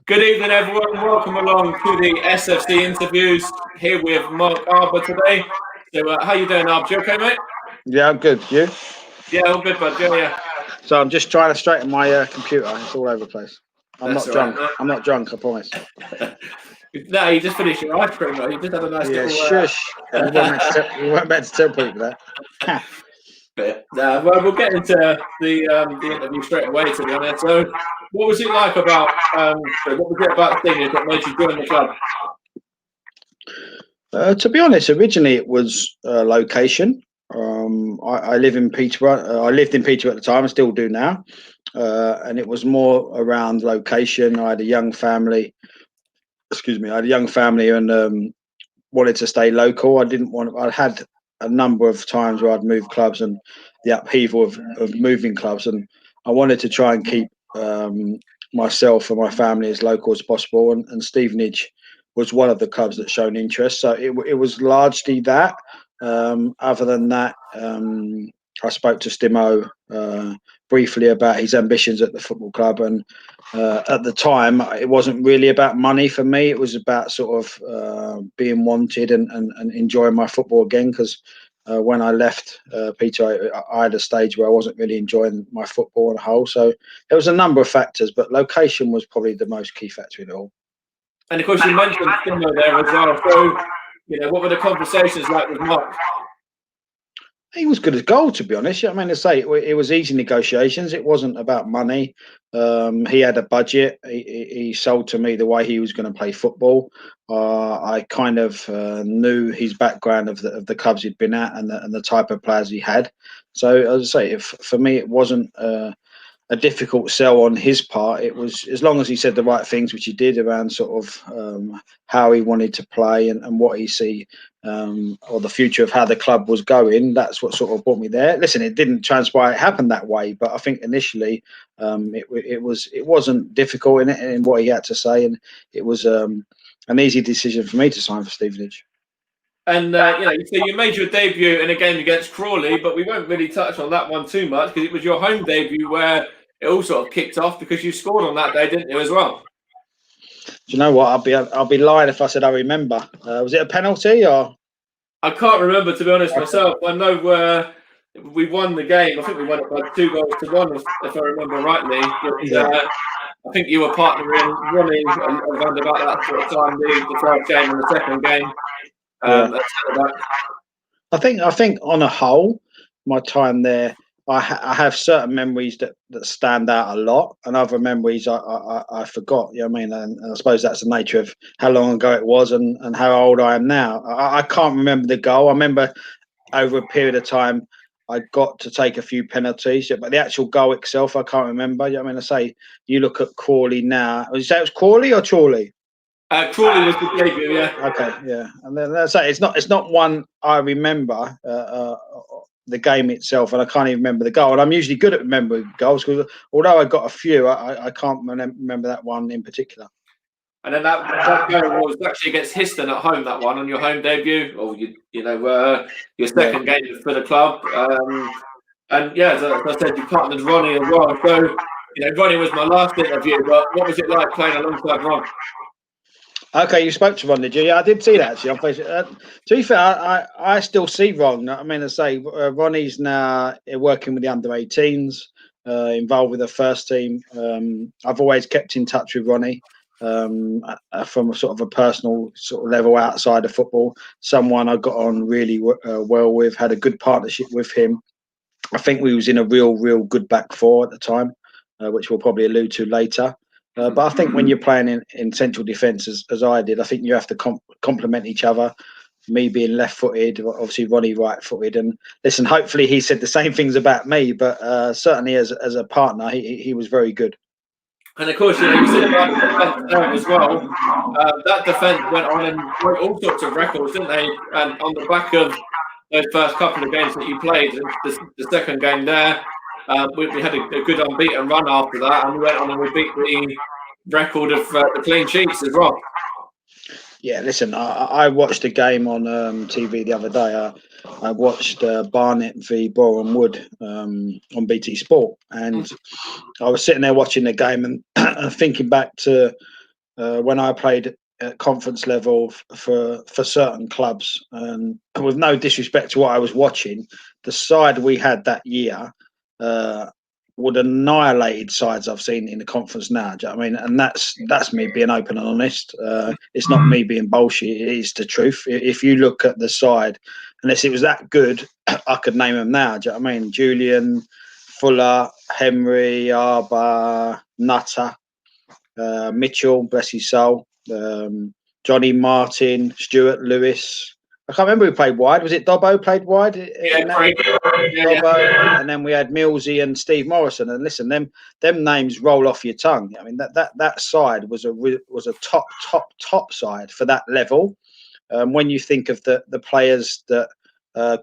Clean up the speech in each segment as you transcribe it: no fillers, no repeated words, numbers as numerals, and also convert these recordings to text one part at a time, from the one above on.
Good evening, everyone. Welcome along to the SFC interviews. Here we have Mark Arber today. So, how you doing, Arber? You okay, mate? Yeah, I'm good. You? Yeah, all good, bud. Yeah. So I'm just trying to straighten my computer. It's all over the place. I'm That's not all drunk. right. I'm not drunk. I promise. No, you just finished your ice cream, mate. You just had a nice Yeah, little. shush. You weren't meant to tell, you weren't meant to tell people that. Well, we'll get into the interview straight away. To be honest, so what was it like about? What was it about Stevenage that made you join the club? To be honest, originally it was location. I live in Peterborough. I lived in Peterborough at the time. I still do now. And it was more around location. I had a young family. Excuse me. I had a young family and wanted to stay local. I didn't want. I had a number of times where I'd moved clubs and the upheaval of moving clubs, and I wanted to try and keep myself and my family as local as possible. And Stevenage was one of the clubs that shown interest. So it was largely that. Other than that, I spoke to Stimo briefly about his ambitions at the football club, and at the time, it wasn't really about money for me. It was about sort of being wanted and enjoying my football again. Because when I left Peter, I had a stage where I wasn't really enjoying my football on a whole. So there was a number of factors, but location was probably the most key factor in it all. And of course, you mentioned Stimo there as well. So, what were the conversations like with Mark? He was good as gold, to be honest. I mean, to say it was easy negotiations. It wasn't about money. He had a budget. He sold to me the way he was going to play football. I kind of knew his background of the clubs he'd been at and the type of players he had. So, as I say, for me, it wasn't a difficult sell on his part. It was as long as he said the right things, which he did around sort of how he wanted to play and what he see or the future of how the club was going. That's what sort of brought me there. Listen, it didn't transpire; it happened that way. But I think initially, it wasn't difficult in what he had to say, and it was an easy decision for me to sign for Stevenage. And so you made your debut in a game against Crawley, but we won't really touch on that one too much because it was your home debut where it all sort of kicked off because you scored on that day, didn't you, as well? Do you know what? I'll be lying if I said I remember. Was it a penalty or? I can't remember, to be honest myself. I know we won the game. I think we won it by 2-1, if I remember rightly. But, I think you were partnering Ronnie around about that sort of time, the first game and the second game. I think on a whole, my time there, I have certain memories that stand out a lot, and other memories I forgot. You know what I mean? And I suppose that's the nature of how long ago it was and how old I am now. I can't remember the goal. I remember over a period of time I got to take a few penalties, but the actual goal itself I can't remember. You know what I mean? I say you look at Crawley now. Would you say it was Crawley or Chorley? Crawley was the debut, yeah. Okay, yeah, and then let's say it's not one I remember the game itself, and I can't even remember the goal. And I'm usually good at remembering goals because although I got a few, I can't remember that one in particular. And then that goal was actually against Histon at home. That one on your home debut, or your second game for the club. And yeah, as I said, you partnered Ronnie as well. So Ronnie was my last interview. But what was it like playing alongside Ron? Okay, you spoke to Ron, did you? Yeah, I did see that actually on Facebook. To be fair, I still see Ron. I mean, I say Ronnie's now working with the under-18s, involved with the first team. I've always kept in touch with Ronnie from a sort of a personal sort of level outside of football. Someone I got on really well with, had a good partnership with him. I think we was in a real good back four at the time, which we'll probably allude to later. But I think when you're playing in central defence, as I did, I think you have to complement each other. Me being left-footed, obviously Ronnie right-footed, and listen. Hopefully, he said the same things about me, but certainly as a partner, he was very good. And of course, you said about the defence there as well. That defence went on and broke all sorts of records, didn't they? And on the back of those first couple of games that you played, the second game there. We had a good unbeaten run after that, and we went on and we beat the record of the clean sheets as well. Yeah, listen, I watched a game on TV the other day. I watched Barnet v Boreham Wood on BT Sport, and I was sitting there watching the game and thinking back to when I played at conference level for certain clubs, and with no disrespect to what I was watching, the side we had that year would annihilated sides I've seen in the conference now. Do you know what I mean? And that's me being open and honest. It's not me being bullshit. It is the truth. If you look at the side, unless it was that good, I could name them now. Do you know what I mean? Julian, Fuller, Henry, Arber, Nutter, Mitchell, bless his soul, Johnny Martin, Stuart Lewis. I can't remember who played wide. Was it Dobbo played wide? Yeah, Craig. Dobbo, and then we had Millsy and Steve Morrison. And listen, them names roll off your tongue. I mean, that side was a top side for that level. When you think of the players that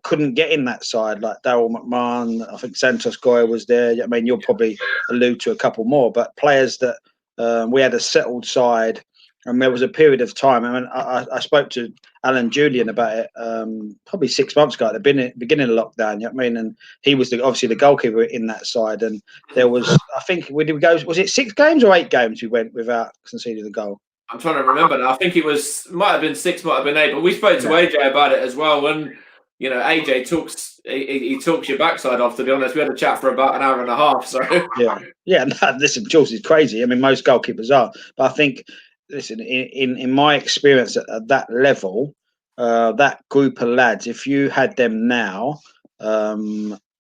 couldn't get in that side, like Daryl McMahon, I think Santos Goya was there. I mean, you'll probably allude to a couple more, but players that we had a settled side, and there was a period of time. I mean, I spoke to Alan Julian about it probably 6 months ago at the beginning of lockdown. You know what I mean? And he was obviously the goalkeeper in that side. And there was, I think, we go? Was it 6 games or 8 games we went without conceding a goal? I'm trying to remember now. I think it might have been 6, might have been 8. But we spoke to AJ about it as well. And AJ talks. He talks your backside off. To be honest, we had a chat for about an hour and a half. So yeah. No, listen, Jules is crazy. I mean, most goalkeepers are, but I think, listen, in my experience at that level, that group of lads, if you had them now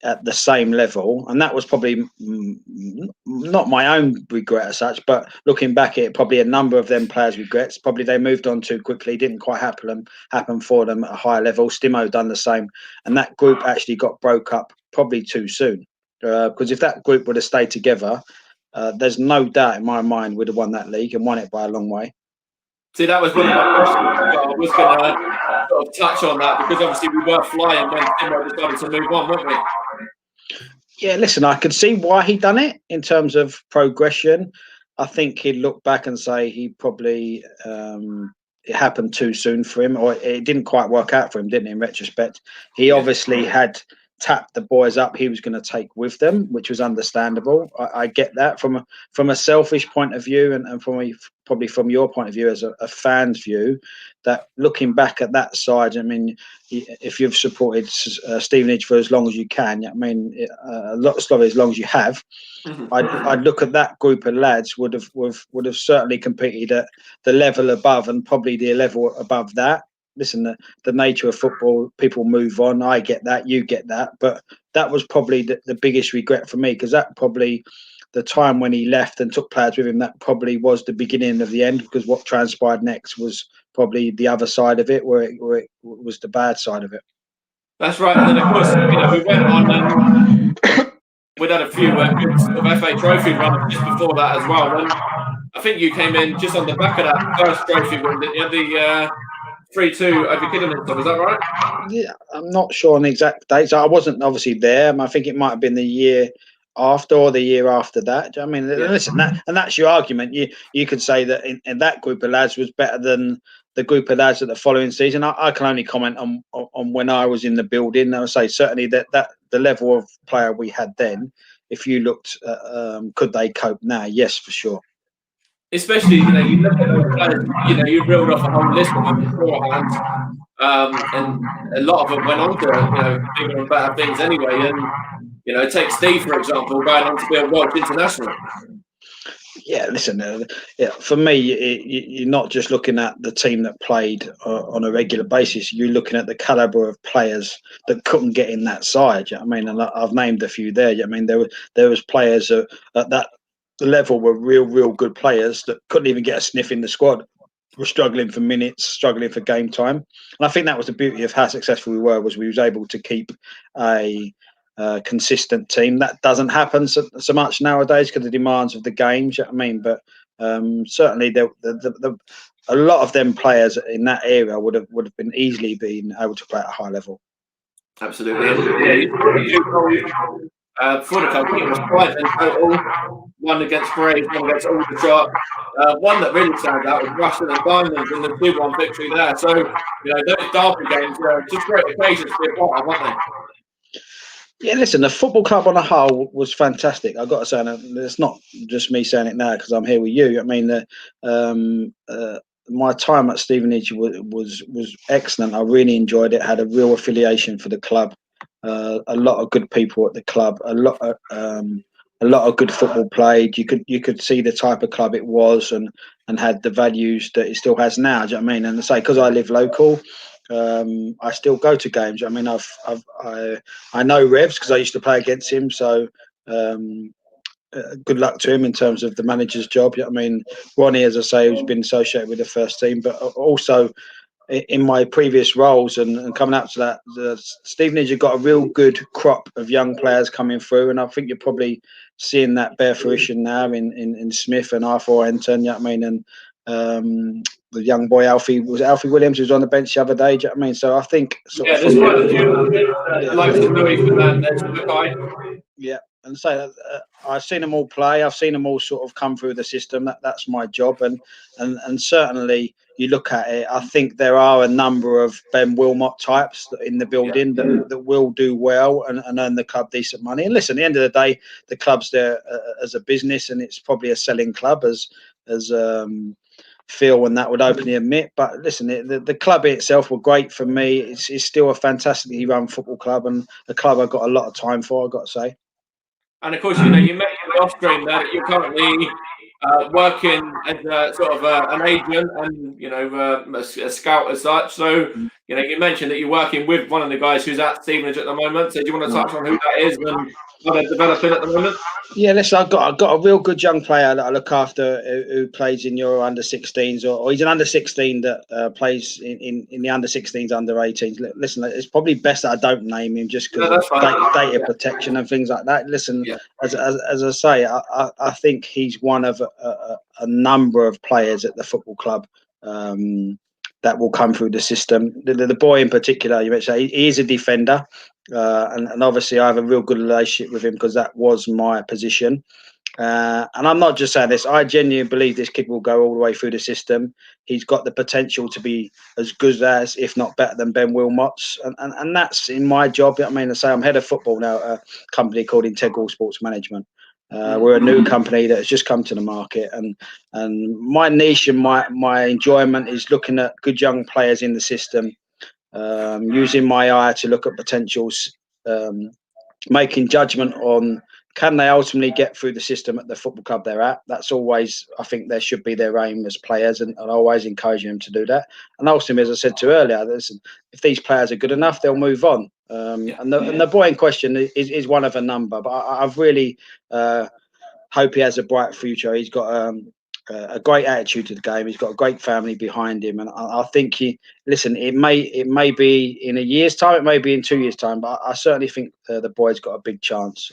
at the same level, and that was probably not my own regret as such, but looking back at it, probably a number of them players' regrets. Probably they moved on too quickly, didn't quite happen for them at a higher level. Stimo done the same, and that group actually got broke up probably too soon. Because if that group would have stayed together, there's no doubt in my mind we'd have won that league and won it by a long way. See, that was one of my questions. I was going to sort of touch on that because obviously we were flying when Timo decided to move on, weren't we? Yeah, listen, I could see why he done it in terms of progression. I think he'd look back and say he probably it happened too soon for him, or it didn't quite work out for him, didn't it? In retrospect, he obviously had tapped the boys up he was going to take with them, which was understandable. I get that from a selfish point of view, and probably from your point of view as a fan's view, that looking back at that side, I mean, if you've supported Stevenage for as long as you can, I mean, a lot of as long as you have, I'd look at that group of lads would have certainly competed at the level above, and probably the level above that. Listen, the nature of football, people move on. I get that, you get that, but that was probably the biggest regret for me, because that probably the time when he left and took players with him, that probably was the beginning of the end, because what transpired next was probably the other side of it, where it was the bad side of it. That's right. And then, of course, we went on. We'd had a few good sort of FA trophy runs just before that as well. And I think you came in just on the back of that first trophy win, didn't you? The 3-2 over Kidderminster, is that right? Yeah, I'm not sure on the exact dates. I wasn't obviously there. I think it might have been the year after or the year after that. I mean, listen, that's your argument. You could say that in that group of lads was better than the group of lads at the following season. I can only comment on when I was in the building. I would say certainly that the level of player we had then, if you looked could they cope now? Yes, for sure. Especially, you look at those players, you reeled off a whole list of them beforehand, and a lot of them went on to, bigger and better things anyway. And, take Steve, for example, going on to be a Welsh international. Yeah, listen, for me, you're not just looking at the team that played on a regular basis. You're looking at the calibre of players that couldn't get in that side. I mean, and I've named a few there. I mean, there was players at that level were real good players that couldn't even get a sniff in the squad, were struggling for minutes, struggling for game time. And I think that was the beauty of how successful we was able to keep a consistent team. That doesn't happen so much nowadays because of the demands of the games. You know what I mean? But certainly a lot of them players in that era would have been easily been able to play at a high level. Absolutely. For the company, it was 5 in total. 1 against Braves, 1 against Aldershot. One that really stands out was Rushden and Diamonds in the 2-1 victory there. So, those derby games were just great occasions to be a part of, weren't they? Yeah, listen, the football club on the whole was fantastic. I got to say, and it's not just me saying it now because I'm here with you. I mean, um, uh, my time at Stevenage was excellent. I really enjoyed it. Had a real affiliation for the club. A lot of good people at the club. A lot of good football played. You could see the type of club it was, and had the values that it still has now. Do you know what I mean? And I say because I live local. I still go to games. I mean, I know Revs because I used to play against him. So um, good luck to him in terms of the manager's job. I mean, Ronnie, as I say, who's been associated with the first team, but also in my previous roles and coming up to that, Stevenage have got a real good crop of young players coming through, and I think you're probably seeing that bear fruition now in Smith and Arthur Anton. You know what I mean? And the young boy Alfie Williams who was on the bench the other day. Do you know what I mean? So I think Yeah, there's quite a few of them. The likes of Louis Fernandez, Mackay. Yeah, and so I've seen them all play. I've seen them all sort of come through the system. That's my job, and certainly you look at it. I think there are a number of Ben Wilmot types in the building that will do well and earn the club decent money. And listen, at the end of the day, the club's there as a business, and it's probably a selling club as Phil and that would openly admit. But listen, the club itself were great for me. It's still a fantastically run football club and a club I've got a lot of time for. I've got to say. And of course, you mentioned off screen there that you're currently working as sort of an agent and a scout as such. So you mentioned that you're working with one of the guys who's at Stevenage at the moment. So do you want to touch on who that is and how they're developing at the moment? Yeah, listen, I've got a real good young player that I look after who plays in your under 16s, or he's an under 16 that plays in the under 16s, under 18s. Listen, it's probably best that I don't name him just because of data protection and things like that. Listen, as I say, I think he's one of a number of players at the football club that will come through the system. The boy in particular, you mentioned, he is a defender. And obviously, I have a real good relationship with him because that was my position. And I'm not just saying this. I genuinely believe this kid will go all the way through the system. He's got the potential to be as good as, if not better than, Ben Wilmots. And that's in my job. I mean, I say I'm head of football now at a company called Integral Sports Management. We're a new company that has just come to the market. And my niche and my enjoyment is looking at good young players in the system, using my eye to look at potentials, making judgment on can they ultimately get through the system at the football club they're at. That's always, I think, there should be their aim as players, and always encouraging them to do that. And ultimately, as I said to you earlier, if these players are good enough, they'll move on. And the boy in question is one of a number, but I've really hope he has a bright future. He's got a great attitude to the game. He's got a great family behind him, and I think listen. It may be in a year's time, it may be in 2 years' time, but I certainly think the boy's got a big chance.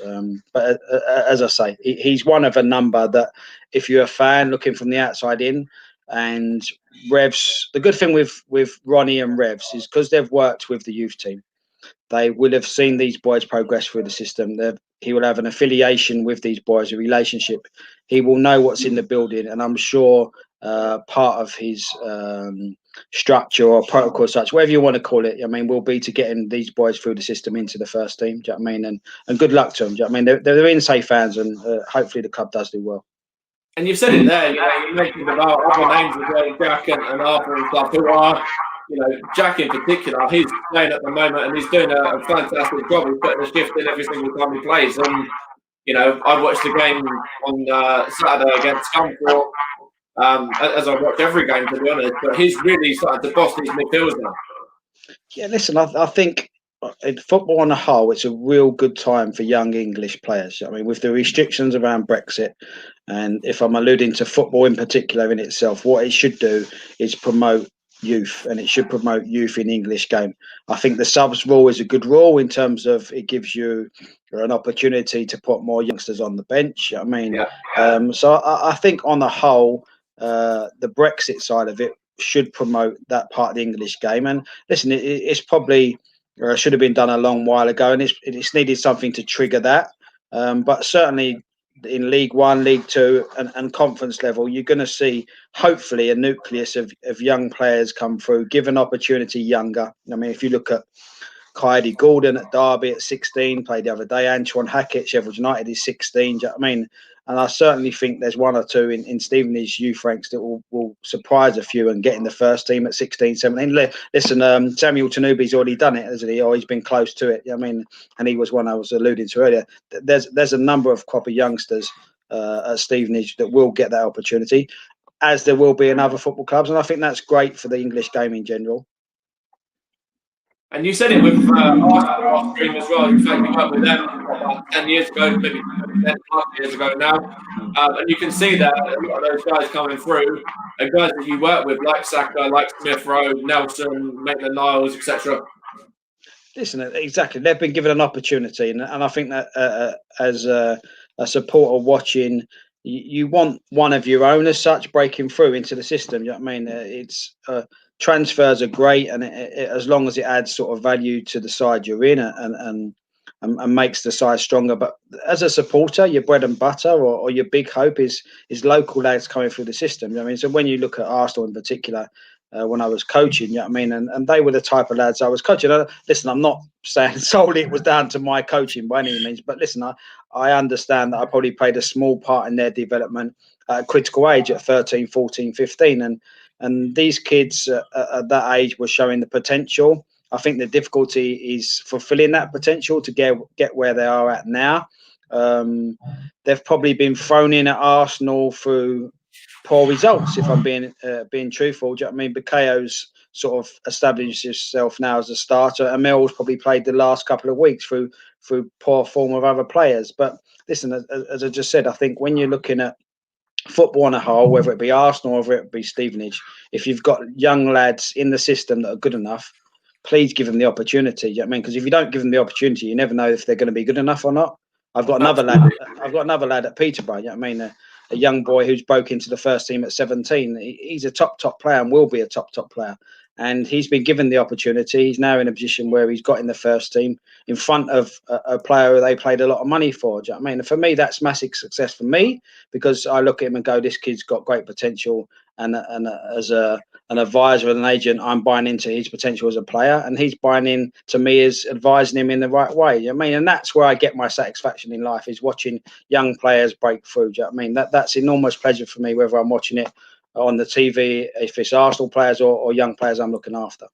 But as I say, he's one of a number that, if you're a fan looking from the outside in, and Revs, the good thing with Ronnie and Revs is because they've worked with the youth team. They will have seen these boys progress through the system. He will have an affiliation with these boys, a relationship. He will know what's in the building, and I'm sure part of his structure or protocol, such whatever you want to call it, I mean, will be to getting these boys through the system into the first team. Do you know what I mean? And good luck to them. Do you know what I mean? They're in safe hands, and hopefully the club does do well. And you've said it there. You mentioned about other names as well, Jack and Arthur and stuff, who are. Jack in particular, he's playing at the moment and he's doing a fantastic job. He's putting a shift in every single time he plays. And, I watched the game on Saturday against Scunthorpe, as I watch every game, to be honest. But he's really starting to boss these midfields now. Yeah, listen, I think in football on the whole, it's a real good time for young English players. I mean, with the restrictions around Brexit, and if I'm alluding to football in particular in itself, what it should do is promote youth, and it should promote youth in English game. I think the subs rule is a good rule in terms of it gives you an opportunity to put more youngsters on the bench. I mean, so I think on the whole, the Brexit side of it should promote that part of the English game. And listen, it's probably should have been done a long while ago, and it's needed something to trigger that. But certainly in League One, League Two, and conference level, you're going to see hopefully a nucleus of young players come through, given opportunity younger. I mean, if you look at Heidi Gordon at Derby at 16, played the other day. Antoine Hackett, Sheffield United, is 16. Do you know what I mean? And I certainly think there's one or two in Stevenage youth ranks that will surprise a few and get in the first team at 16, 17. Listen, Samuel Tanubi's already done it, hasn't he? Or he's been close to it. You know what I mean? And he was one I was alluding to earlier. There's a number of proper youngsters at Stevenage that will get that opportunity, as there will be in other football clubs. And I think that's great for the English game in general. And you said it with Arsenal Stream as well. In fact, you worked with them about 10 years ago, maybe 10 years ago now. And you can see that a lot of those guys coming through are guys that you work with, like Saka, like Smith Rowe, Nelson, Maitland-Niles, etc. Listen, exactly. They've been given an opportunity. And I think that as a supporter watching, you want one of your own as such breaking through into the system. You know what I mean? Transfers are great, and as long as it adds sort of value to the side you're in and makes the side stronger. But as a supporter, your bread and butter or your big hope is local lads coming through the system. You know what I mean? So when you look at Arsenal in particular, when I was coaching, you know what I mean, and they were the type of lads I was coaching. Listen, I'm not saying solely it was down to my coaching by any means, but listen, I understand that I probably played a small part in their development at a critical age at 13, 14, 15. And these kids at that age were showing the potential. I think the difficulty is fulfilling that potential to get where they are at now. They've probably been thrown in at Arsenal through poor results, if I'm being truthful. Do you know what I mean? Bakayo's sort of established himself now as a starter. Emil's probably played the last couple of weeks through poor form of other players. But listen, as I just said, I think when you're looking at football on a whole, whether it be Arsenal or whether it be Stevenage, if you've got young lads in the system that are good enough, please give them the opportunity. You know what I mean? Because if you don't give them the opportunity, you never know if they're going to be good enough or not. I've got another lad at Peterborough. You know what I mean? A young boy who's broke into the first team at 17. He's a top player and will be a top player. And he's been given the opportunity. He's now in a position where he's got in the first team in front of a player who they paid a lot of money for. Do you know what I mean? And for me, that's massive success for me, because I look at him and go, this kid's got great potential. And as an advisor and an agent, I'm buying into his potential as a player, and he's buying in to me as advising him in the right way. You know what I mean? And that's where I get my satisfaction in life, is watching young players break through. Do you know what I mean? That's enormous pleasure for me, whether I'm watching it on the TV, if it's Arsenal players or young players I'm looking after.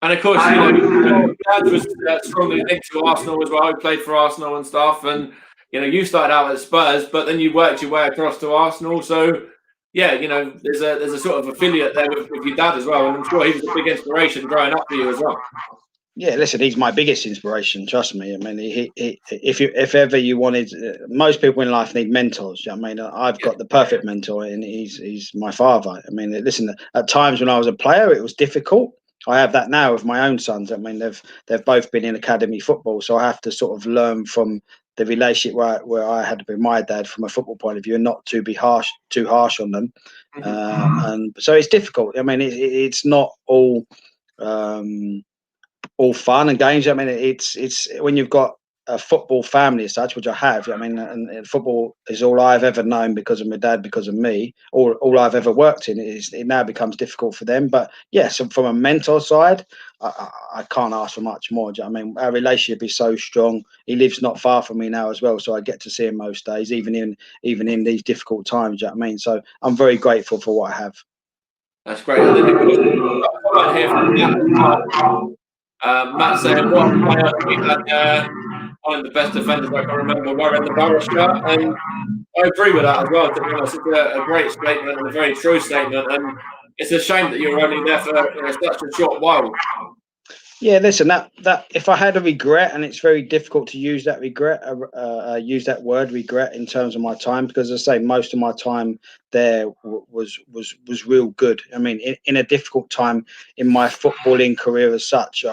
And of course, Dad was strongly linked to Arsenal as well. He played for Arsenal and stuff. And, you started out at Spurs, but then you worked your way across to Arsenal. So, yeah, there's a sort of affiliate there with your dad as well. And I'm sure he was a big inspiration growing up for you as well. Yeah, listen, he's my biggest inspiration. Trust me. I mean, if ever you wanted, most people in life need mentors. You know what I mean, I've got the perfect mentor, and he's my father. I mean, listen, at times when I was a player, it was difficult. I have that now with my own sons. I mean, they've both been in academy football, so I have to sort of learn from the relationship where I had with my dad from a football point of view, and not to be too harsh on them. And so it's difficult. I mean, it's not all fun and games. I mean, it's when you've got a football family as such, which I have. I mean, and football is all I've ever known because of my dad, because of me. All I've ever worked in. It now becomes difficult for them. But yes, from a mentor side, I can't ask for much more. Do you know what I mean, our relationship is so strong. He lives not far from me now as well, so I get to see him most days, even in these difficult times. Do you know what I mean? So I'm very grateful for what I have. That's great. And then here from Matt saying, what a player. We had one of the best defenders I can remember wearing the Borough shirt. And I agree with that as well. To be honest, it's a great statement and a very true statement. And it's a shame that you were only there for such a short while. Yeah, listen, that if I had a regret, and it's very difficult to use that regret, use that word regret in terms of my time, because as I say, most of my time there was real good. I mean, in a difficult time in my footballing career as such,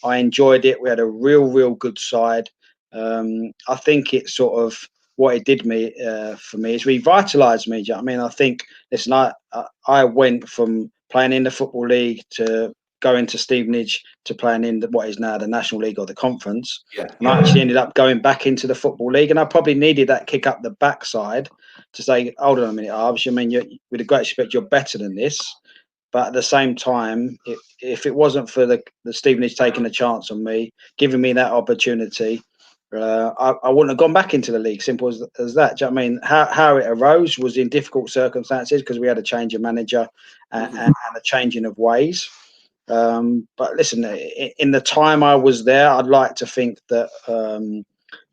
I enjoyed it. We had a real good side. I think it sort of, what it did for me is revitalised me. Do you know what I mean? I think, listen, I went from playing in the Football League to going to Stevenage to playing in what is now the National League or the Conference. And I actually ended up going back into the Football League, and I probably needed that kick up the backside to say, hold on a minute, Arbs, I mean, with a great respect, you're better than this. But at the same time, if it wasn't for the Stevenage taking a chance on me, giving me that opportunity, I wouldn't have gone back into the league. Simple as that. Do you know what I mean? How it arose was in difficult circumstances because we had a change of manager and a changing of ways. But listen, in the time I was there, I'd like to think that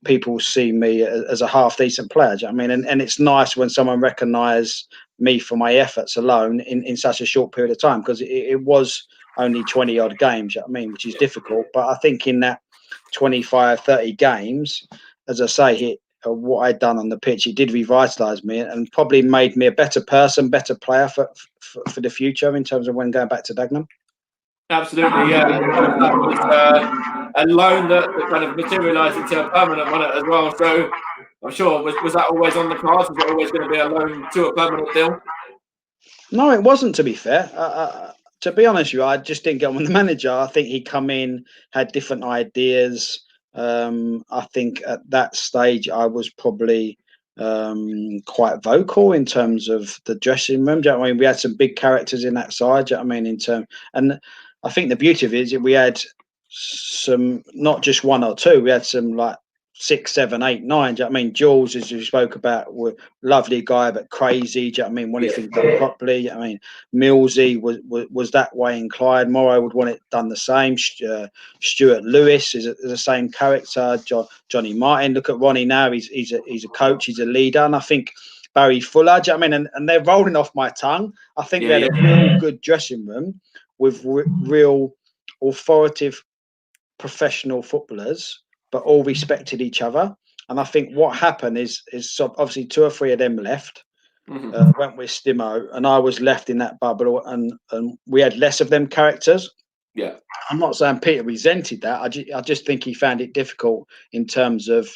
people see me as a half decent player. Do you know what I mean? And it's nice when someone recognise me for my efforts alone in such a short period of time, because it was only 20 odd games, you know what I mean, which is difficult. But I think in that 25, 30 games, as I say, what I'd done on the pitch, it did revitalise me and probably made me a better person, better player for the future in terms of when going back to Dagenham. Absolutely, yeah. That was a loan that kind of materialised into a permanent one as well. So I'm sure, was that always on the cards? Was it always going to be a loan to a permanent deal? No, it wasn't, to be fair. To be honest with you, I just didn't get on with the manager. I think he come in, had different ideas. I think at that stage I was probably quite vocal in terms of the dressing room. Do you know what I mean? We had some big characters in that side. Do you know what I mean? And I think the beauty of it is that we had some, not just one or two. We had some like 6, 7, 8, 9. Do you know what I mean? Jules, as you spoke about, were lovely guy but crazy. Do you know what I mean? Wanted things done properly. I mean, Millsy was that way inclined. Morrow would want it done the same. Stuart Lewis is the same character. Johnny Martin. Look at Ronnie now. He's a coach. He's a leader. And I think Barry Fuller. Do you know what I mean? And they're rolling off my tongue. I think we had a real good dressing room with real authoritative professional footballers, but all respected each other. And I think what happened is obviously 2 or 3 of them left, went with Stimo, and I was left in that bubble, and we had less of them characters. Yeah, I'm not saying Peter resented that. I just think he found it difficult in terms of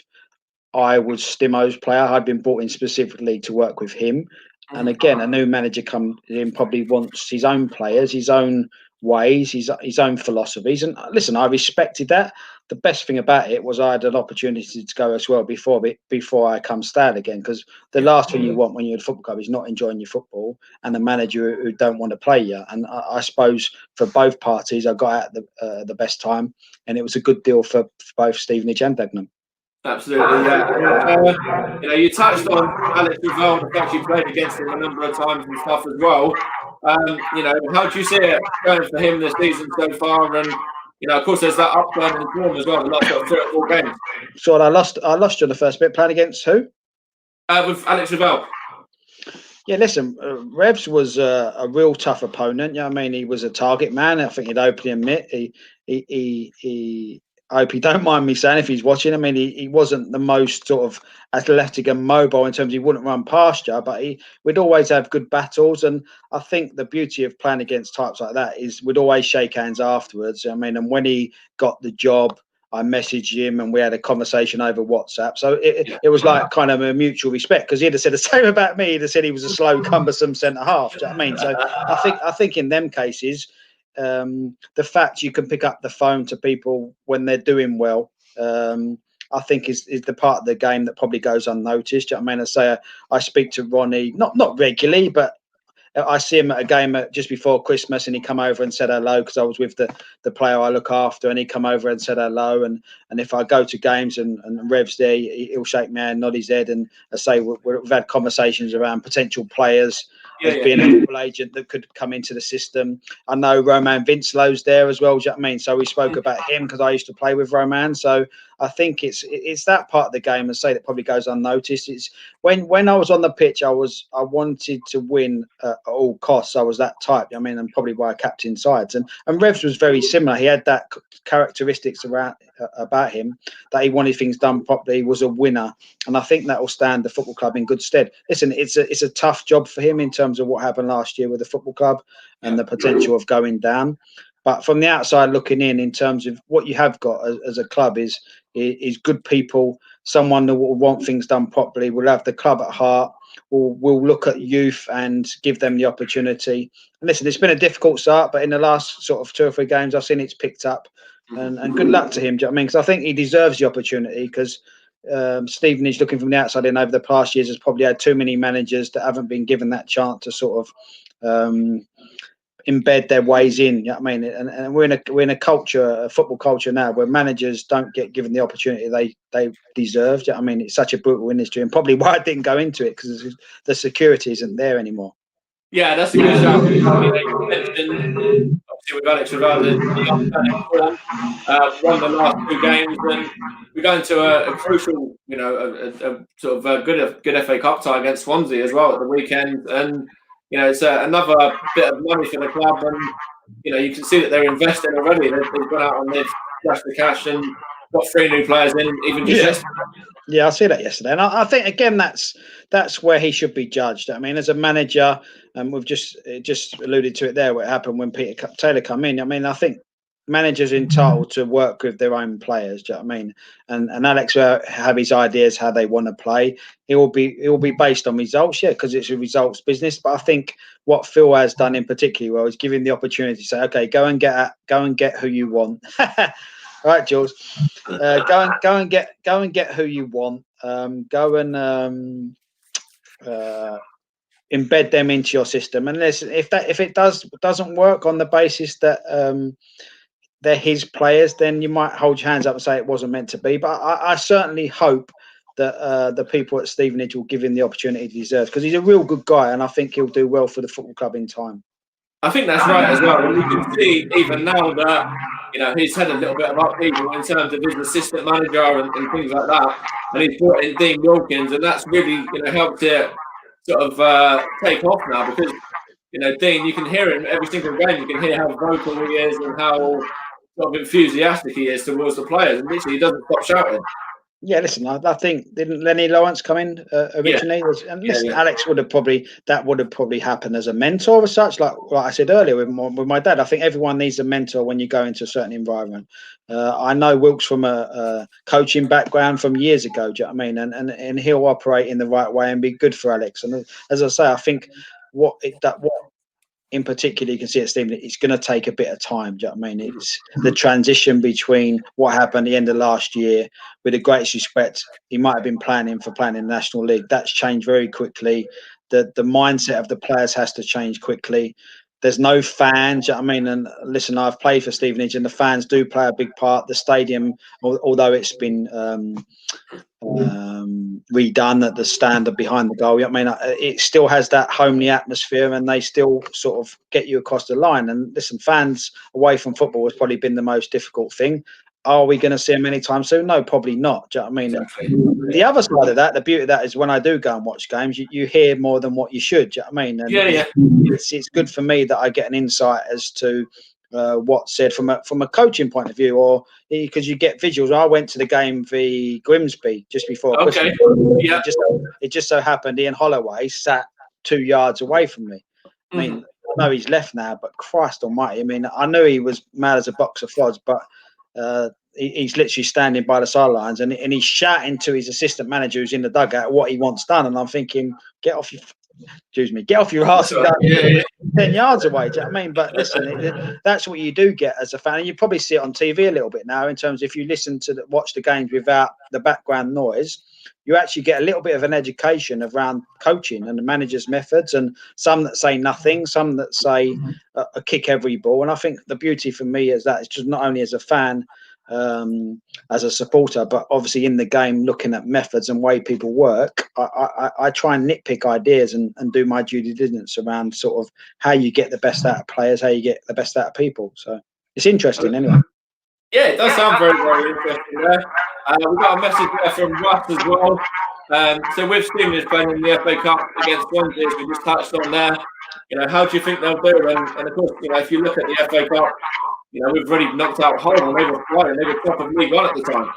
I was Stimo's player. I'd been brought in specifically to work with him. And again, a new manager comes in, probably wants his own players, his own ways, his own philosophies. And listen, I respected that. The best thing about it was I had an opportunity to go as well before I come stale again. Because the last thing you want when you're at a football club is not enjoying your football and a manager who don't want to play you. And I suppose for both parties, I got out the best time, and it was a good deal for both Stevenage and Dagenham. Absolutely, yeah. You touched on Alex Ravel, the fact you played against him a number of times and stuff as well. How do you see it going for him this season so far? And of course, there's that upturn in form as well. The last 3 or 4 games. So I lost you on the first bit. Playing against who? With Alex Ravel. Yeah, listen, Revs was a real tough opponent. You know what I mean? He was a target man. I think he'd openly admit he I hope he don't mind me saying if he's watching. I mean, he wasn't the most sort of athletic and mobile in terms of he wouldn't run past you, but we'd always have good battles. And I think the beauty of playing against types like that is we'd always shake hands afterwards. I mean, and when he got the job, I messaged him and we had a conversation over WhatsApp. So it was like kind of a mutual respect, because he'd have said the same about me. He'd have said he was a slow, cumbersome centre half. Do you know what I mean? So I think in them cases, the fact you can pick up the phone to people when they're doing well, I think is the part of the game that probably goes unnoticed. You know what I mean? I say I speak to Ronnie not regularly, but I see him at a game just before Christmas, and he come over and said hello, because I was with the player I look after, and he come over and said hello. And if I go to games and Rev's there, he'll shake my hand, nod his head, and I say we've had conversations around potential players as being a football agent that could come into the system. I know Roman Vincelow's there as well. Do you know what I mean? So we spoke about him because I used to play with Roman. So I think it's that part of the game, I say, that probably goes unnoticed. It's when I was on the pitch, I wanted to win at all costs. I was that type. I mean, and probably why I captain sides. And Revs was very similar. He had that characteristics about him, that he wanted things done properly. He was a winner, and I think that will stand the football club in good stead. Listen, it's a tough job for him in terms of what happened last year with the football club and the potential of going down. But from the outside looking in terms of what you have got as a club is good people, someone that will want things done properly, will have the club at heart, will look at youth and give them the opportunity. And listen, it's been a difficult start, but in the last sort of 2 or 3 games, I've seen it's picked up. And good luck to him. Do you know what I mean? Because I think he deserves the opportunity, because Stevenage, looking from the outside in over the past years, has probably had too many managers that haven't been given that chance to sort of embed their ways in. You know what I mean? And we're in a culture, a football culture now, where managers don't get given the opportunity they deserve. You know what I mean? It's such a brutal industry, and probably why I didn't go into it, because the security isn't there anymore. Yeah, that's a good shout. You know, you mentioned obviously with Alex Rivera, the upturning form, won the last 2 games, and we're going to a crucial, you know, a sort of a good FA Cup tie against Swansea as well at the weekend, and you know, it's another bit of money for the club, and you know, you can see that they're investing already. They've gone out and they've slashed the cash and got 3 new players in, even just yesterday. Yeah, I see that yesterday, and I think again that's where he should be judged. I mean, as a manager, and we've just alluded to it there. What happened when Peter Taylor come in? I mean, I think managers are entitled to work with their own players. Do you know what I mean? And Alex will have his ideas how they want to play. It will be based on results, yeah, because it's a results business. But I think what Phil has done in particular well is giving the opportunity to say, okay, go and get who you want. All right, Jules. Go and get who you want. Go and embed them into your system. And listen, if it doesn't work on the basis that they're his players, then you might hold your hands up and say it wasn't meant to be. But I certainly hope that the people at Stevenage will give him the opportunity he deserves, because he's a real good guy, and I think he'll do well for the football club in time. I think that's right as well. And you can see even now that, you know, he's had a little bit of upheaval in terms of his assistant manager and things like that. And he's brought in Dean Wilkins, and that's really, you know, helped it sort of take off now, because, you know, Dean, you can hear him every single game. You can hear how vocal he is and how sort of enthusiastic he is towards the players. And literally, he doesn't stop shouting. Yeah, listen, I think didn't Lenny Lawrence come in originally? Yeah. And listen, Alex would have probably happened as a mentor as such. Like I said earlier with my dad, I think everyone needs a mentor when you go into a certain environment. I know Wilkes from a coaching background from years ago. Do you know what I mean? And he'll operate in the right way and be good for Alex. And as I say, I think what in particular you can see at Stevenage, it's going to take a bit of time. Do you know what I mean? It's the transition between what happened at the end of last year. With the greatest respect, he might have been playing in the National League. That's changed very quickly. The mindset of the players has to change quickly. There's no fans. You know what I mean? And listen, I've played for Stevenage, and the fans do play a big part. The stadium, although it's been redone at the stand behind the goal, I mean, it still has that homely atmosphere, and they still sort of get you across the line. And listen, fans away from football has probably been the most difficult thing. Are we going to see them anytime soon? No, probably not. Do you know what I mean? Exactly. The other side of that, the beauty of that is when I do go and watch games, you hear more than what you should. Do you know what I mean? And it's good for me that I get an insight as to what's said from a coaching point of view, or because you get visuals. I went to the game v Grimsby just before Christmas. Yeah. It just so happened Ian Holloway sat 2 yards away from me. I mean, I know he's left now, but Christ almighty, I mean, I knew he was mad as a box of frogs, but he's literally standing by the sidelines, and he's shouting to his assistant manager who's in the dugout what he wants done. And I'm thinking, get off your ass and go 10 yards away. Do you know what I mean? But listen, that's what you do get as a fan. And you probably see it on TV a little bit now, in terms of if you listen to watch the games without the background noise, you actually get a little bit of an education around coaching and the manager's methods, and some that say nothing, some that say a kick every ball. And I think the beauty for me is that it's just not only as a fan, as a supporter, but obviously in the game, looking at methods and way people work, I try and nitpick ideas and do my due diligence around sort of how you get the best out of players, how you get the best out of people. So it's interesting anyway. Yeah, it does sound very, very interesting there. We've got a message there from Russ as well. So with Stevenage playing in the FA Cup against Swansea, as we just touched on there, you know, how do you think they'll do? And of course, you know, if you look at the FA Cup, you know, we've already knocked out Hull, and they were flying. They were top of League One at the time.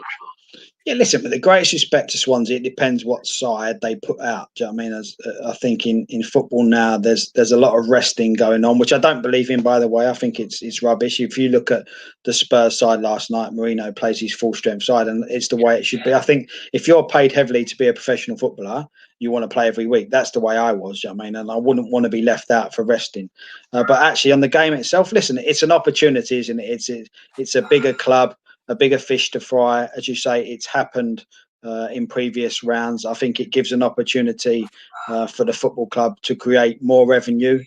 Yeah, listen, with the greatest respect to Swansea, it depends what side they put out. Do you know what I mean? As I think in football now, there's a lot of resting going on, which I don't believe in, by the way. I think it's rubbish. If you look at the Spurs side last night, Mourinho plays his full strength side, and it's the way it should be. I think if you're paid heavily to be a professional footballer, you want to play every week. That's the way I was. Do you know what I mean? And I wouldn't want to be left out for resting. But actually, on the game itself, listen, it's an opportunity, isn't it? It's a bigger club, a bigger fish to fry. As you say, it's happened in previous rounds. I think it gives an opportunity for the football club to create more revenue.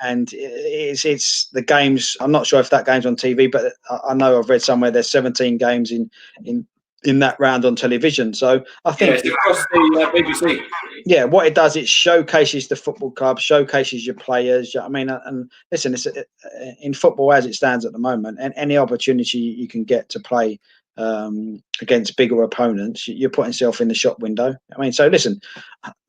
and it's the games. I'm not sure if that game's on TV, but I know I've read somewhere there's 17 games in that round on television. So I think it's across the BBC. Yeah, what it does, it showcases the football club, showcases your players. I mean, and listen, in football as it stands at the moment, and any opportunity you can get to play against bigger opponents, you're putting yourself in the shop window. I mean, so listen,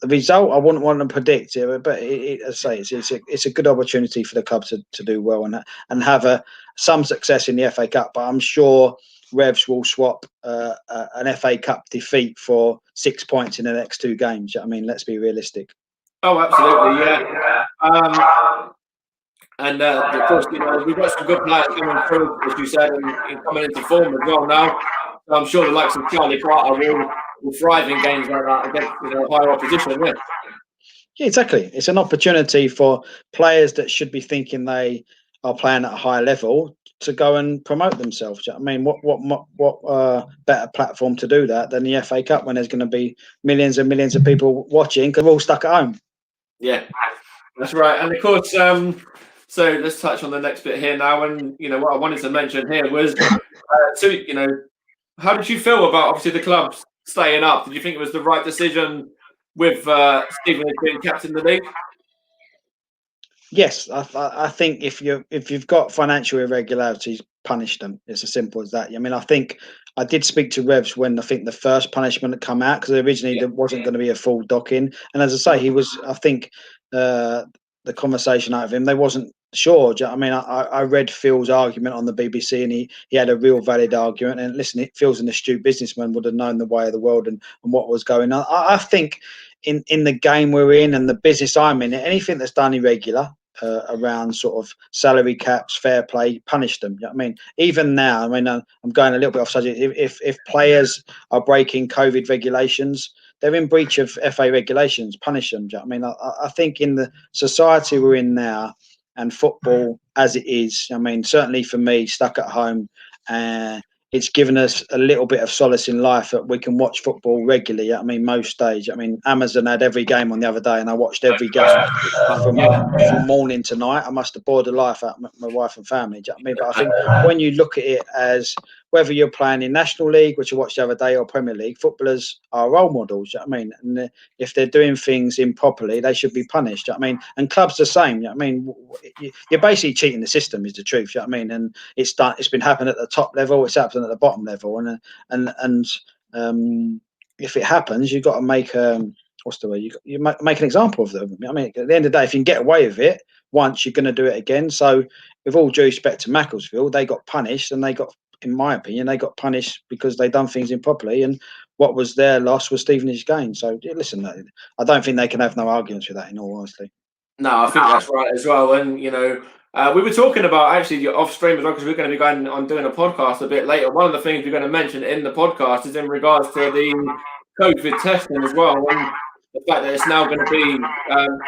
the result I wouldn't want to predict it, but as I say, it's a good opportunity for the club to do well and have some success in the FA Cup. But I'm sure Revs will swap an FA Cup defeat for 6 points in the next 2 games. I mean, let's be realistic. Oh, absolutely, yeah. And of course, we've got some good players coming through, as you said, and coming into form as well now. So I'm sure the likes of Charlie Carter will thrive in games like that against higher opposition. Yeah, exactly. It's an opportunity for players that should be thinking they are playing at a higher level to go and promote themselves. I mean, what better platform to do that than the FA Cup when there's going to be millions and millions of people watching because we're all stuck at home. Yeah, that's right. And of course, so let's touch on the next bit here now. And what I wanted to mention here was, how did you feel about obviously the club staying up? Did you think it was the right decision with Stephen being captain of the league? Yes, I think if you've got financial irregularities, punish them. It's as simple as that. I mean, I think I did speak to Revs when I think the first punishment had come out because originally there wasn't going to be a full docking, and as I say, he was. I think the conversation out of him, they wasn't sure. I mean, I read Phil's argument on the BBC, and he had a real valid argument. And listen, Phil's an astute businessman, would have known the way of the world and what was going on. I think in the game we're in and the business I'm in, anything that's done irregular. Around sort of salary caps, fair play, punish them. I mean, even now, I mean, I'm going a little bit off subject. If players are breaking COVID regulations, they're in breach of FA regulations. Punish them. I mean, I think in the society we're in now and football as it is, I mean, certainly for me, stuck at home, it's given us a little bit of solace in life that we can watch football regularly. I mean, most days. I mean, Amazon had every game on the other day, and I watched every game from morning to night. I must have bored the life out of my wife and family. Do you know what I mean? But I think when you look at it as whether you're playing in National League, which I watched the other day, or Premier League, footballers are role models. Do you know what I mean? And if they're doing things improperly, they should be punished. Do you know what I mean? And clubs the same. You know what I mean? You're basically cheating the system, is the truth. Do you know what I mean? And it's been happening at the top level. It's happening at the bottom level. And if it happens, you've got to make what's the way you make an example of them. I mean, at the end of the day, if you can get away with it once, you're going to do it again. So, with all due respect to Macclesfield, they got punished, and they got, in my opinion, they got punished because they done things improperly. And what was their loss was Stevenage gain. So, listen, I don't think they can have no arguments with that. In all honesty. No, I think that's right as well. And we were talking about actually your off stream as well because we're going to be going on doing a podcast a bit later. One of the things we're going to mention in the podcast is in regards to the COVID testing as well, and the fact that it's now going to be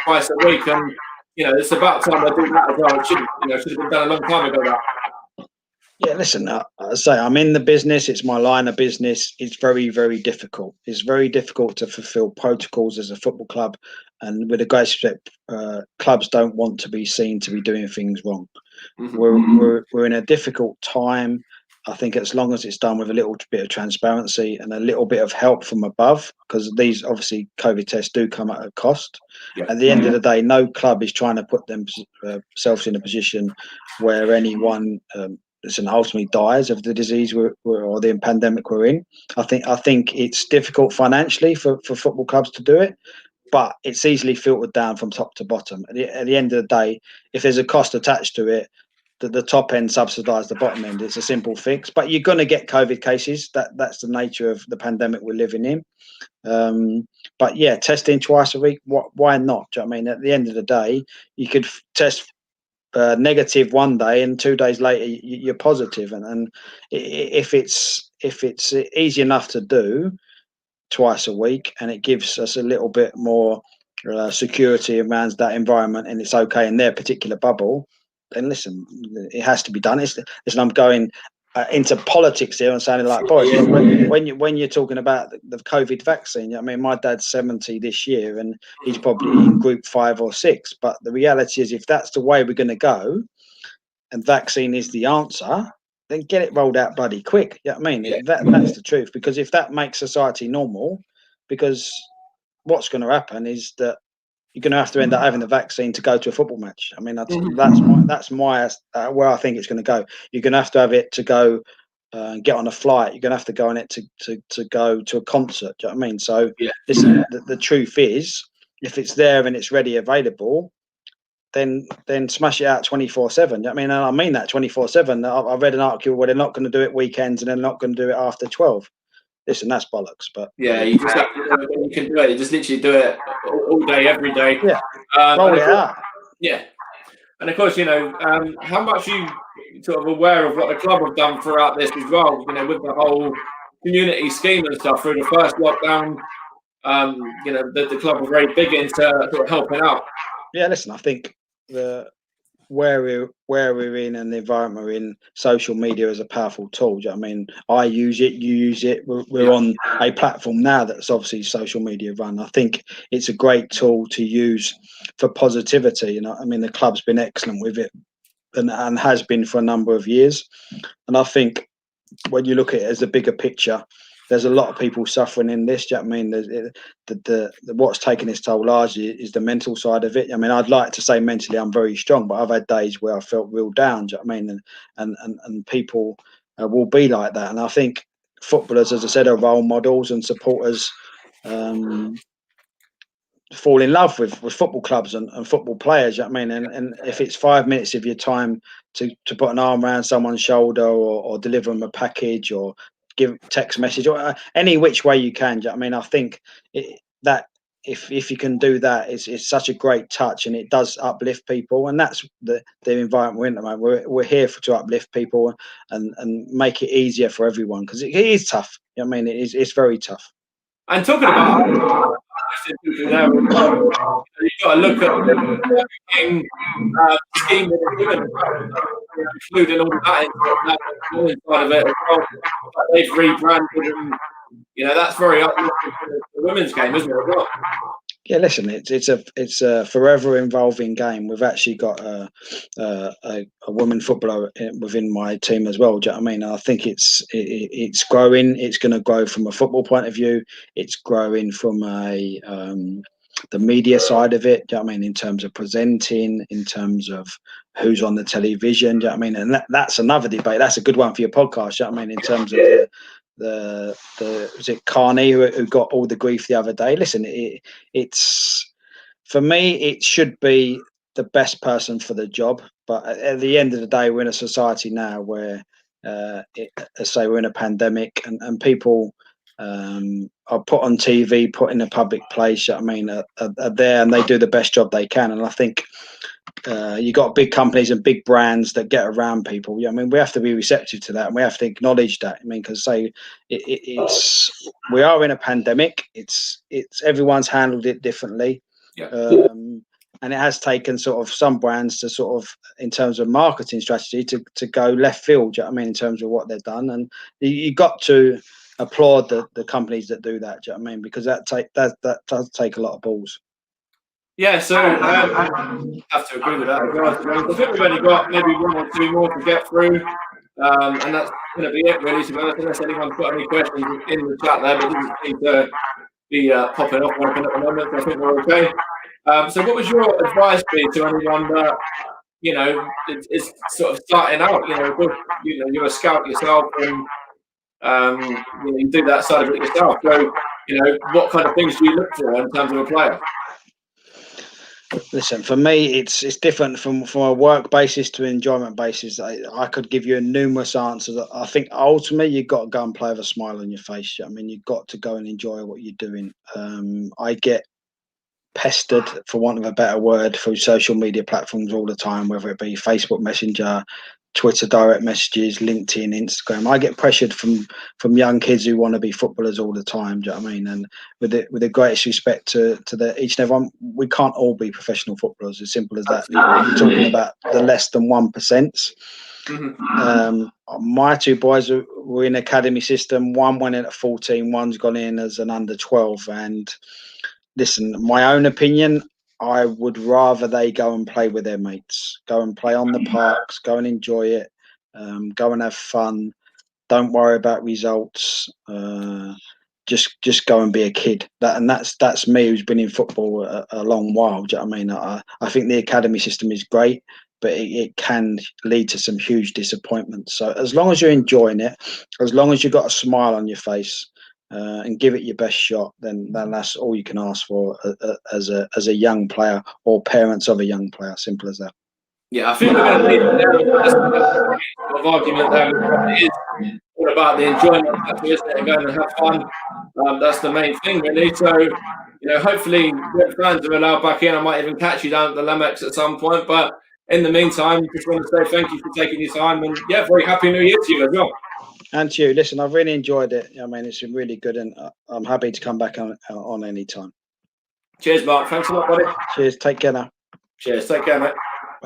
twice a week, and it's about time I do that as well. It should have been done a long time ago. That. Yeah, listen, I say I'm in the business. It's my line of business. It's very, very difficult. It's very difficult to fulfil protocols as a football club. And with a great respect, clubs don't want to be seen to be doing things wrong. Mm-hmm. We're in a difficult time. I think as long as it's done with a little bit of transparency and a little bit of help from above, because these obviously COVID tests do come at a cost. Yeah. At the end of the day, no club is trying to put themselves in a position where anyone ultimately dies of the disease or the pandemic we're in. I think it's difficult financially for football clubs to do it, but it's easily filtered down from top to bottom. At the end of the day, if there's a cost attached to it, the top end subsidise the bottom end. It's a simple fix, but you're going to get COVID cases. That's the nature of the pandemic we're living in. But yeah, testing twice a week. Why not? Do you know what I mean? At the end of the day, you could test negative one day and 2 days later you're positive. And if it's easy enough to do twice a week and it gives us a little bit more security around that environment and it's okay in their particular bubble, then listen, it has to be done. Listen, I'm going into politics here and sounding like Boris, but when you're talking about the COVID vaccine, I mean, my dad's 70 this year and he's probably in group 5 or 6. But the reality is, if that's the way we're going to go, and vaccine is the answer, then get it rolled out bloody quick. You know what I mean? Yeah. That's the truth. Because if that makes society normal, because what's going to happen is that you're going to have to end up having the vaccine to go to a football match. I mean, that's my where I think it's going to go. You're going to have it to go and get on a flight. You're going to have to go on it to go to a concert. Do you know what I mean? So listen, the truth is, if it's there and it's ready, available, then smash it out 24/7. I mean, and I mean that 24/7. I read an article where they're not going to do it weekends and they're not going to do it after 12. Listen, that's bollocks. But yeah, you just have to do it when you can do it. You just literally do it all day, every day. Yeah, roll it out. Yeah, and of course, how much you sort of aware of what the club have done throughout this as well. With the whole community scheme and stuff through the first lockdown. The club were very big into sort of helping out. Yeah, listen, I think where we're in and the environment we're in, social media is a powerful tool. Do you know what I mean? I use it, you use it. We're on a platform now that's obviously social media run. I think it's a great tool to use for positivity. I mean, the club's been excellent with it and has been for a number of years. And I think when you look at it as a bigger picture, there's a lot of people suffering in this. Do you know what I mean? The what's taken its toll largely is the mental side of it. I mean, I'd like to say mentally I'm very strong, but I've had days where I felt real down. Do you know what I mean? And people will be like that. And I think footballers, as I said, are role models and supporters. Fall in love with football clubs and football players. You know what I mean? And if it's 5 minutes of your time to put an arm around someone's shoulder or deliver them a package or give text message or any which way you can. Do you know what I mean? I think that if you can do that, it's such a great touch and it does uplift people. And that's the environment we're in at the moment. We're here to uplift people and make it easier for everyone because it is tough. You know what I mean? It's very tough. And talking about you've got to look at the scheme that they're doing, including all that inside of it as well. They've rebranded and that's very uplifting for the women's game, isn't it? As well? Yeah, listen, it's a forever evolving game. We've actually got a woman footballer within my team as well. Do you know what I mean? I think it's growing. It's going to grow from a football point of view. It's growing from the media side of it. Do you know what I mean? In terms of presenting, in terms of who's on the television. Do you know what I mean? And that's another debate. That's a good one for your podcast. Do you know what I mean? In terms of was it Carney who got all the grief the other day? Listen, it's for me, it should be the best person for the job. But at the end of the day, we're in a society now where, let's say, we're in a pandemic and people are put on TV, put in a public place. You know what I mean, are there and they do the best job they can. And I think you got big companies and big brands that get around people. I mean, we have to be receptive to that and we have to acknowledge that. I mean, because we are in a pandemic. It's everyone's handled it differently. Yeah. And it has taken sort of some brands to sort of, in terms of marketing strategy, to go left field. Do you know what I mean, in terms of what they've done, and you got to applaud the companies that do that. Do you know what I mean? Because that does take a lot of balls. Yeah, so I have to agree with that as well. I think we've only got maybe one or two more to get through, and that's going to be it really. To be honest, unless anyone's got any questions in the chat there, but it doesn't seem to be popping up at the moment. So I think we're okay. So what was your advice be to anyone that is sort of starting out? You're a scout yourself, and you do that side of it yourself. So what kind of things do you look for in terms of a player? Listen, for me, it's different from a work basis to an enjoyment basis. I could give you numerous answers. I think ultimately you've got to go and play with a smile on your face. I mean, you've got to go and enjoy what you're doing. I get pestered, for want of a better word, through social media platforms all the time, whether it be Facebook Messenger, Twitter direct messages, LinkedIn, Instagram. I get pressured from young kids who want to be footballers all the time. Do you know what I mean? And with the greatest respect to each and everyone, we can't all be professional footballers. As simple as that. You're talking about the less than 1%. My two boys were in academy system. One went in at 14, one's gone in as an under 12. And listen, my own opinion, I would rather they go and play with their mates, go and play on the parks, go and enjoy it, go and have fun. Don't worry about results. Just go and be a kid. That's me, who's been in football a long while. Do you know what I mean? I think the academy system is great, but it can lead to some huge disappointments. So as long as you're enjoying it, as long as you've got a smile on your face, and give it your best shot, then that's all you can ask for as a young player or parents of a young player. Simple as that. Yeah, I think we're going to leave it there. That's the sort of argument there. It is all about the enjoyment factor, isn't it? And going and have fun. That's the main thing, really. So, hopefully, when fans are allowed back in, I might even catch you down at the Lemex at some point. But in the meantime, just want to say thank you for taking your time, and very happy New Year to you as well. And to you, listen, I've really enjoyed it. I mean, it's been really good, and I'm happy to come back on any time. Cheers, Mark. Thanks a lot, buddy. Cheers. Take care now. Cheers. Take care, mate.